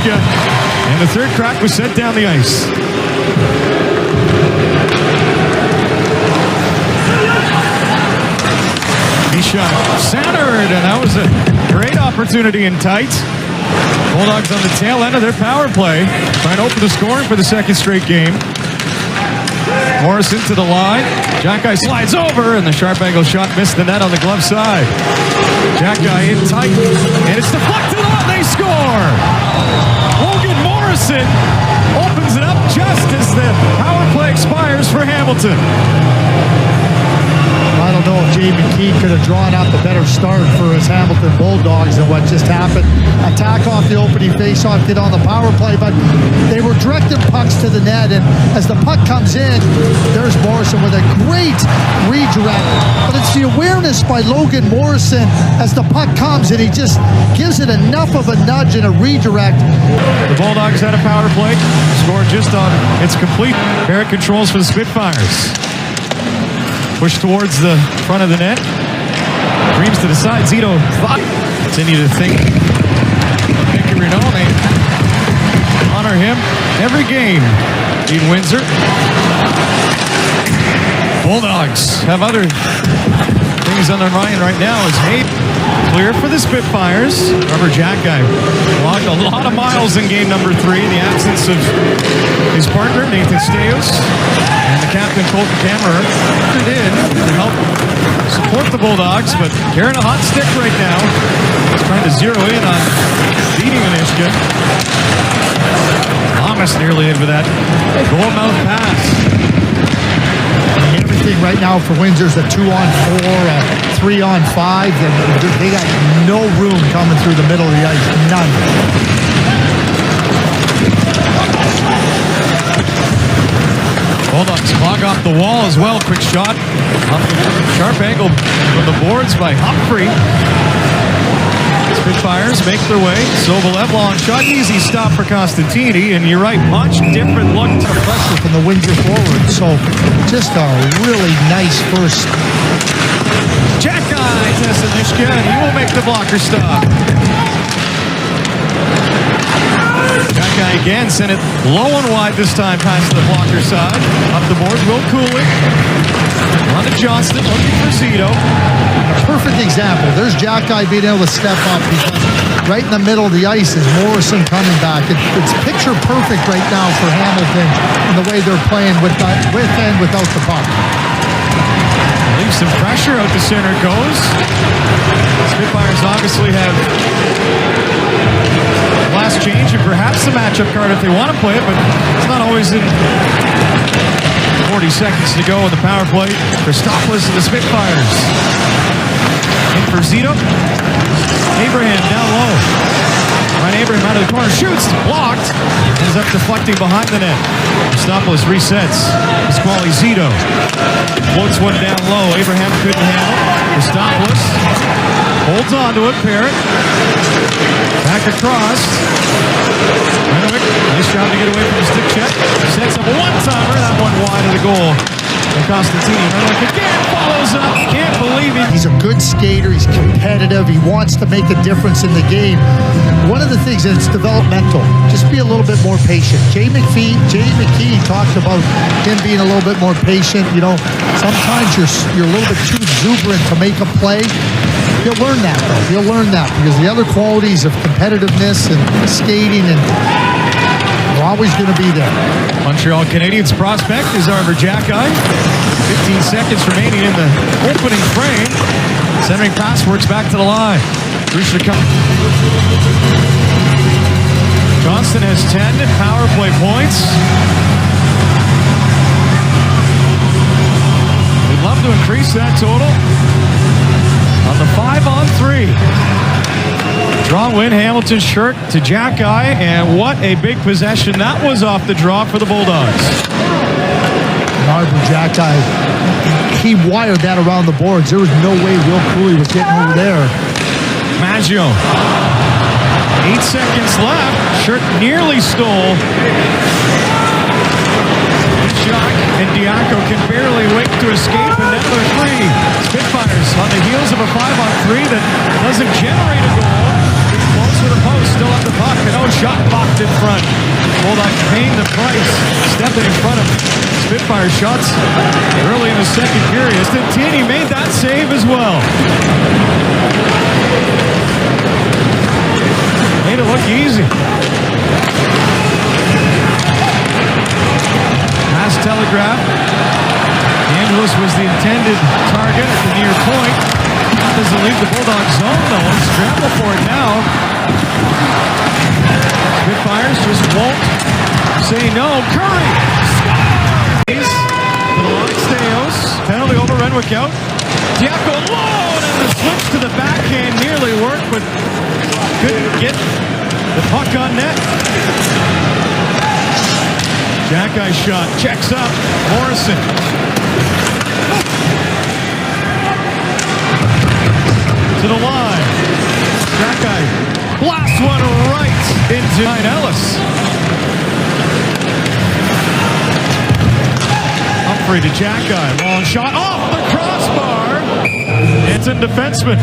Sanishka. And the third crack was sent down the ice. Mysak centered, and that was a great opportunity in tight. Bulldogs on the tail end of their power play, trying to open the scoring for the second straight game. Morrison to the line. Xhekaj slides over, and the sharp angle shot missed the net on the glove side. Xhekaj in tight, and it's deflected on. They score! Logan Morrison opens it up just as the power play expires for Hamilton. I don't know if Jay McKee could have drawn up a better start for his Hamilton Bulldogs than what just happened. Attack off the opening faceoff, get on the power play, but they were directing pucks to the net, and as the puck comes in, there's Morrison with a great redirect. But it's the awareness by Logan Morrison as the puck comes, and he just gives it enough of a nudge and a redirect. The Bulldogs had a power play, scored just on its complete. Barrett controls for the Spitfires. Push towards the front of the net. Dreams to the side. Zito continue to think of Nicky Rinone. Honor him every game in Windsor. Bulldogs have other things on their mind right now as Hayes clear for the Spitfires. Arber Xhekaj logged a lot of miles in game number 3 in the absence of his partner, Nathan Staios. And the captain, Colton Kammerer, entered in to help support the Bulldogs, but carrying a hot stick right now. He's trying to zero in on beating Anishka. Thomas nearly in with that goal-mouth pass. Everything right now for Windsor's a 2-on-4, a 3-on-5. They got no room coming through the middle of the ice. None. Bulldogs clog off the wall as well. Quick shot. Sharp angle from the boards by Humphrey. Spitfires make their way. Sobolev, long shot. Easy stop for Costantini. And you're right, much different look to pressure from the Windsor forward. So just a really nice first. Xhekaj to Sanishka, and he will make the blocker stop. Xhekaj again sent it low and wide this time past the blocker side. Up the boards, Will Cooley. On to Johnston, looking for Zito. A perfect example. There's Xhekaj being able to step up because right in the middle of the ice is Morrison coming back. It's picture perfect right now for Hamilton and the way they're playing with and without the puck. Leaves some pressure out the center goes. Spitfires obviously have last change and perhaps the matchup card if they want to play it, but it's not always in 40 seconds to go in the power play. Christopoulos and the Spitfires. In for Zito. Abraham down low. Ryan Abraham out of the corner, shoots, blocked. Ends up deflecting behind the net. Christopoulos resets. Pasquale Zito floats one down low. Abraham couldn't handle. Christopoulos holds on to it. Parrott back across. Renwick, nice job to get away from the stick check. Sets up a one-timer. That one wide of the goal. And Costantini, Renwick again follows up. Can't believe it. He's a good skater. He's competitive. He wants to make a difference in the game. One of the things is it's developmental. Just be a little bit more patient. Jay McKee talked about him being a little bit more patient. You know, sometimes you're a little bit too exuberant to make a play. You'll learn that, though. You'll learn that because the other qualities of competitiveness and skating and are always going to be there. Montreal Canadiens prospect is Arber Xhekaj. 15 seconds remaining in the opening frame. Centering pass works back to the line. Johnston has 10 power play points. We'd love to increase that total on the 5-on-3. Draw win, Hamilton shirt to Xhekaj, and what a big possession that was off the draw for the Bulldogs. Arber Xhekaj, he wired that around the boards. There was no way Will Cooley was getting over there. Maggio. 8 seconds left. Shirt nearly stole. Shot, and Diaco can barely wait to escape, and now they're free. Spitfires on the heels of a 5-on-3 that doesn't generate a goal. It's close to the post, still up the puck, and shot blocked in front. Bulldogs paying the price, stepping in front of Spitfire shots early in the second period. Stantini made that save as well. Made it look easy. Pass telegraph. Angelos was the intended target at the near point. That doesn't leave the Bulldog zone though. Scramble for it now. Spitfires just won't say no. Curry scores! To the long Steos. Penalty over Renwick out. Diaco alone, and the switch to the backhand nearly worked, but couldn't get the puck on net. Xhekaj shot, checks up. Morrison. To the line. Xhekaj blasts one right into Ellis. Humphrey to Xhekaj. Long shot off the crossbar. It's a defenseman.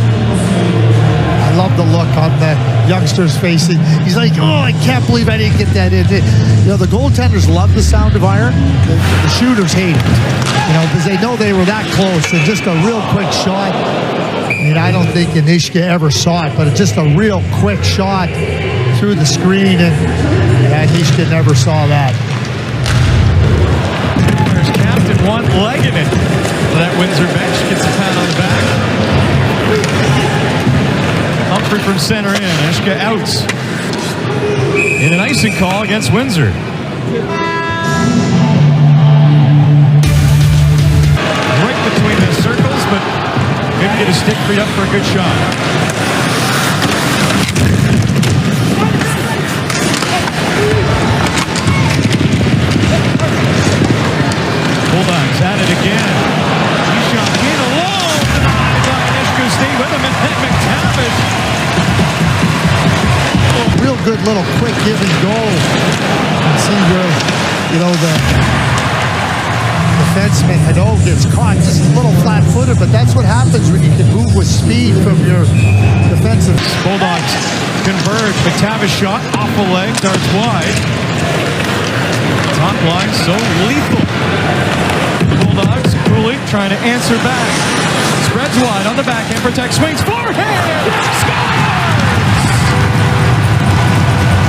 I love the look on the youngster's face. He's like, oh, I can't believe I didn't get that in. You know, the goaltenders love the sound of iron. The shooters hate it. You know, because they know they were that close. And just a real quick shot. I mean, I don't think Anishka ever saw it, but it's just a real quick shot through the screen. And Anishka never saw that. There's captain one-legging it. So that Windsor bench gets a pat on the back. Humphrey from center in. Eshka out. In an icing call against Windsor. Right between the circles, but maybe get a stick freed up for a good shot. Bulldogs at it again. He shot in alone. Denied by Eshka. Stay with him, and then McTavish. Real good little quick give and go. You can see where, you know, the defenseman Hano gets caught just a little flat-footed, but that's what happens when you can move with speed from your defensive. Bulldogs converge. McTavish shot off a leg, darts wide. Top line so lethal. Bulldogs Cooley trying to answer back. Spreads wide on the backhand, protects, swings forehand. Scores!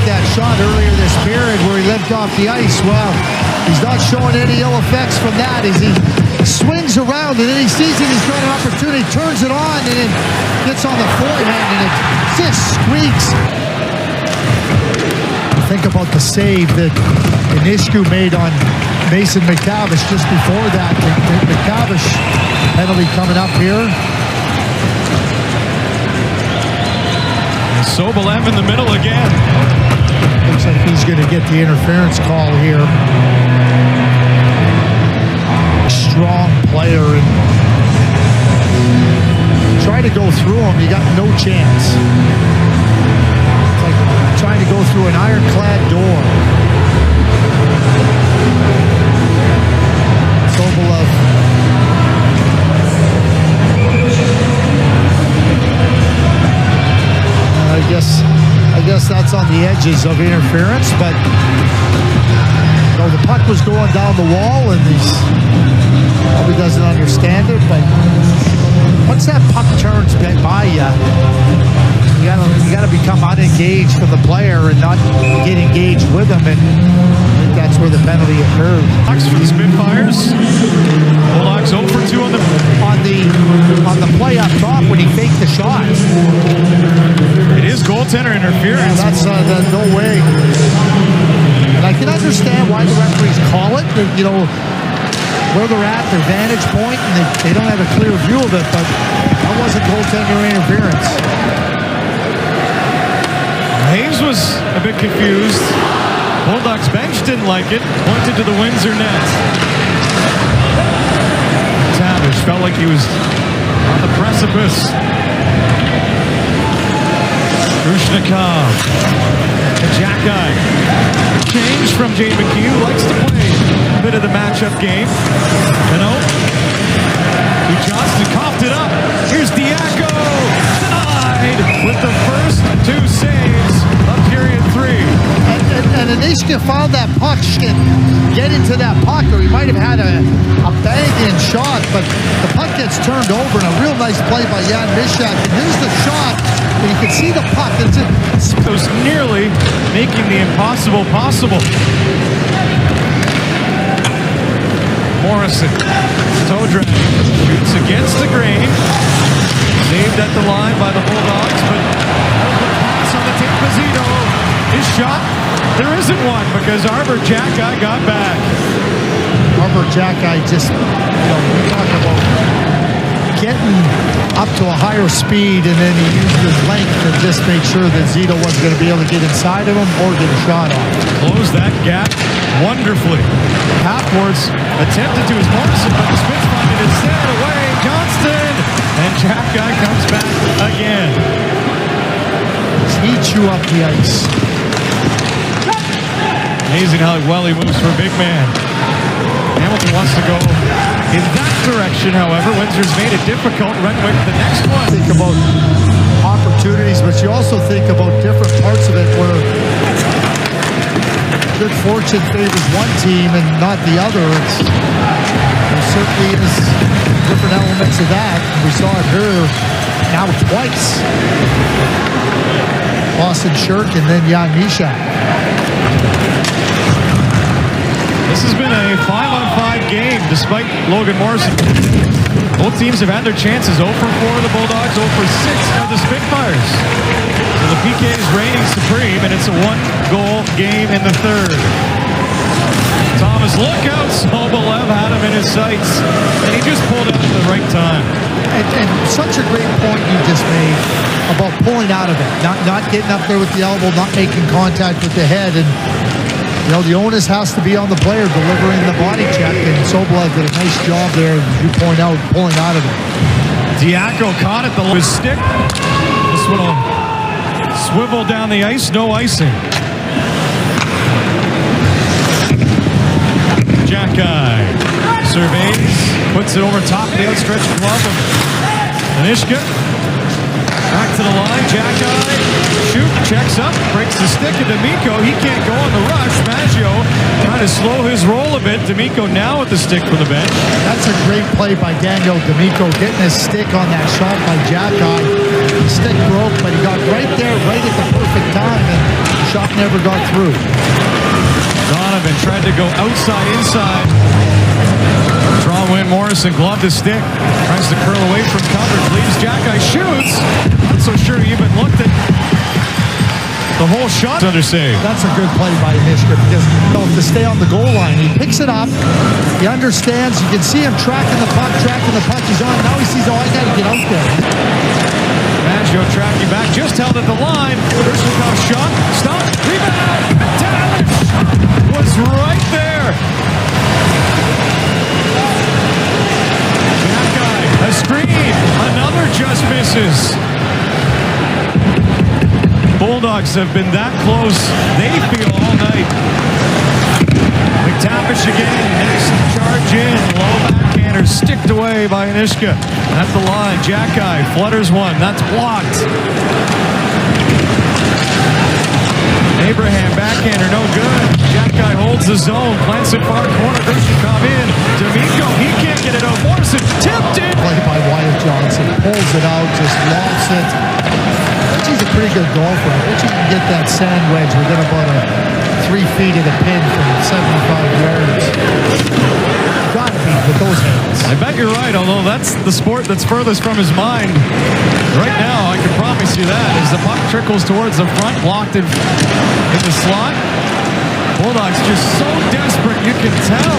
That shot earlier this period where he limped off the ice. Well, he's not showing any ill effects from that as he swings around and then he sees it, he's got an opportunity, turns it on and then gets on the forehand and it just squeaks. Think about the save that Anishku made on Mason McTavish just before that. McTavish penalty coming up here. And Sobolev in the middle again. Looks like he's going to get the interference call here. Strong player and try to go through him. You got no chance. It's like trying to go through an ironclad door. Sobolev. I guess that's on the edges of interference, but you know, the puck was going down the wall and he probably doesn't understand it, but once that puck turns by you, you gotta become unengaged from the player and not get engaged with him, and I think that's where the penalty occurred. Bulldogs for the Spitfires. Bulldogs 0 for 2 on the play up top when he faked the shot. It is goaltender interference. Yeah, that's no way. And I can understand why the referees call it. You know, where they're at, their vantage point, and they don't have a clear view of it, but that wasn't goaltender interference. Hayes was a bit confused. Bulldogs bench didn't like it. Pointed to the Windsor net. Tavish felt like he was on the precipice. Grushnikov. Xhekaj. Change from Jay McHugh. Likes to play a bit of the matchup game. He Johnston coughed it up. Here's Diaco. Denied. tied with the first 2 saves of period 3. And Anishka found that puck. She can get into that puck, or he might have had a bang-in shot, but the puck gets turned over, and a real nice play by Jan Mysak. And here's the shot, and you can see the puck. It's nearly making the impossible possible. Morrison, toe drag, shoots against the grain. Saved at the line by the Bulldogs, but pass on the tape. Pizzito. His shot, there isn't one because Arber Xhekaj got back. Arber Xhekaj just, we talk about getting up to a higher speed, and then he used his length to just make sure that Zito wasn't going to be able to get inside of him or get a shot off. Closed that gap wonderfully. Halfwards attempted to his Morrison, but the Spits find it instead. Away, Johnston! And Xhekaj comes back again. He chew up the ice. Amazing how well he moves for a big man. Hamilton wants to go in that direction, however. Windsor's made it difficult. Renwick, the next one. Think about opportunities, but you also think about different parts of it where good fortune favors one team and not the other. There certainly is different elements of that. We saw it here now twice. Boston Shirk and then Jan Mysak. This has been a 5-on-5 game despite Logan Morrison. Both teams have had their chances. 0 for 4 the Bulldogs, 0 for 6 of the Spitfires. So the PK is reigning supreme, and it's a 1-goal game in the third. Thomas, look out! Sobolev had him in his sights, and he just pulled out at the right time. And such a great point you just made about pulling out of it, not getting up there with the elbow, not making contact with the head, and the onus has to be on the player delivering the body check, and Sobolev did a nice job there, as you point out, pulling out of it. Diaco caught it, his stick. This one will swivel down the ice, no icing. Xhekaj surveys, puts it over top of the outstretched glove of Anishka. Back to the line, Xhekaj, shoot, checks up, breaks the stick of D'Amico. He can't go on the rush. Maggio trying to slow his roll a bit. D'Amico now with the stick from the bench. That's a great play by Daniil D'Amico, getting his stick on that shot by Xhekaj. The stick broke, but he got right there, right at the perfect time, and the shot never got through. Donovan tried to go outside, inside. Draw win, Morrison gloved his stick. Tries to curl away from coverage, leaves Xhekaj, shoots. Not so sure he even looked at the whole shot under save. That's a good play by Anishka, because to stay on the goal line. He picks it up. He understands. You can see him tracking the puck. He's on. Now he sees, I got to get out there. Maggio tracking back, just held at the line. Versnikov's shot, stop, rebound. Tadic was right there. Xhekaj, a screen, another just misses. Bulldogs have been that close, they feel, all night. McTavish again, next charge in, low backhander, sticked away by Anishka. At the line, Xhekaj flutters one, that's blocked. Abraham, backhander, no good. Xhekaj holds the zone, plants it far corner, Versnikov in. D'Amico, he can't get it out. Morrison tipped it. Play by Wyatt Johnson, pulls it out, just lofts it. He's a pretty good golfer. I bet you can get that sand wedge within about 3 feet of the pin from 75 yards. Got to be with those hands. I bet you're right, although that's the sport that's furthest from his mind. Right now, I can promise you that, as the puck trickles towards the front, blocked in the slot. Bulldogs just so desperate, you can tell.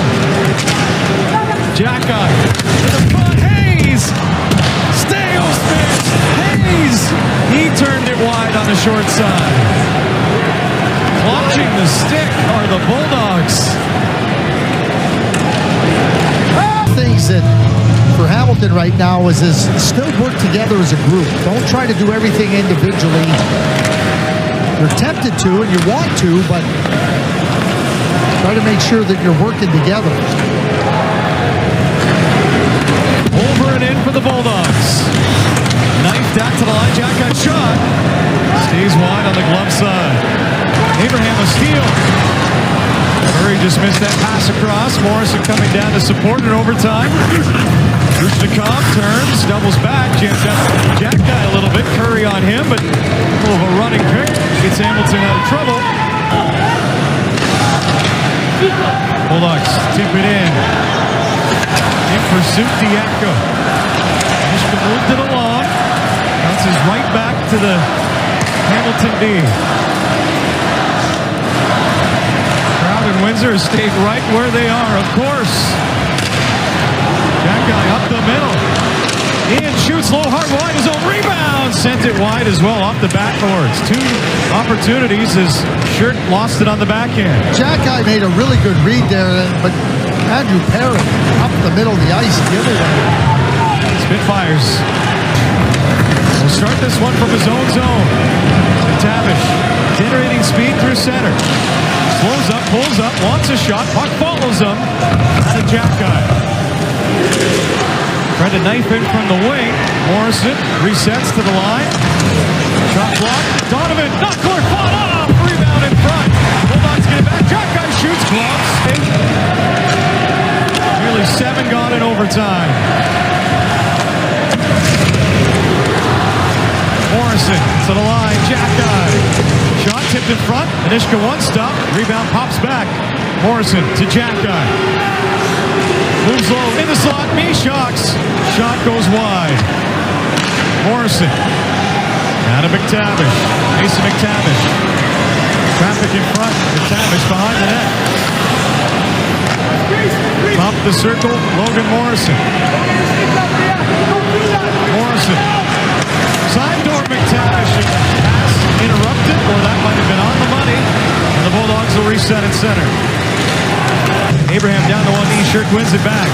Xhekaj to the front, Hayes! Stale Spitz! Hayes! He turned it wide on the short side. Clutching the stick are the Bulldogs. Things that for Hamilton right now is still work together as a group. Don't try to do everything individually. You're tempted to and you want to, but try to make sure that you're working together. Over and in for the Bulldogs. Knifed out to the line. Xhekaj shot. Stays wide on the glove side. Abraham a steal. Murray just missed that pass across. Morrison coming down to support in overtime. Rushnakov turns, doubles back, jams up Xhekaj a little bit. Curry on him, but a little of a running pick. Gets Hamilton out of trouble. Bulldogs tip it in. In pursuit, Diaco. Mishka moved it along. Bounces right back to the Hamilton D. Crowd in Windsor has stayed right where they are, of course. Xhekaj up the middle. Ian shoots low, hard wide. His own rebound. Sent it wide as well off the backboards. Two opportunities. His shirt lost it on the backhand. Xhekaj made a really good read there, but Andrew Perrin up the middle of the ice giveaway. Spitfires will start this one from his own zone. McTavish generating speed through center. Slows up, pulls up, wants a shot. Puck follows him. Out of Xhekaj. Trying to knife in from the wing. Morrison resets to the line. Shot block. Donovan, not court, fought off. Rebound in front. Bulldogs get it back. Xhekaj shoots, gloves. Nearly 7 gone in overtime. Morrison to the line. Xhekaj. Shot tipped in front. Anishka one stop. Rebound pops back. Morrison to Xhekaj. Moves low in the slot. Mysak. Shot goes wide. Morrison. Out of McTavish. Mason McTavish. Traffic in front. McTavish behind the net. Top the circle. Logan Morrison. Morrison. Side door McTavish. Pass interrupted, or that might have been on the money. And the Bulldogs will reset at center. Abraham down to one knee. Shirk wins it back.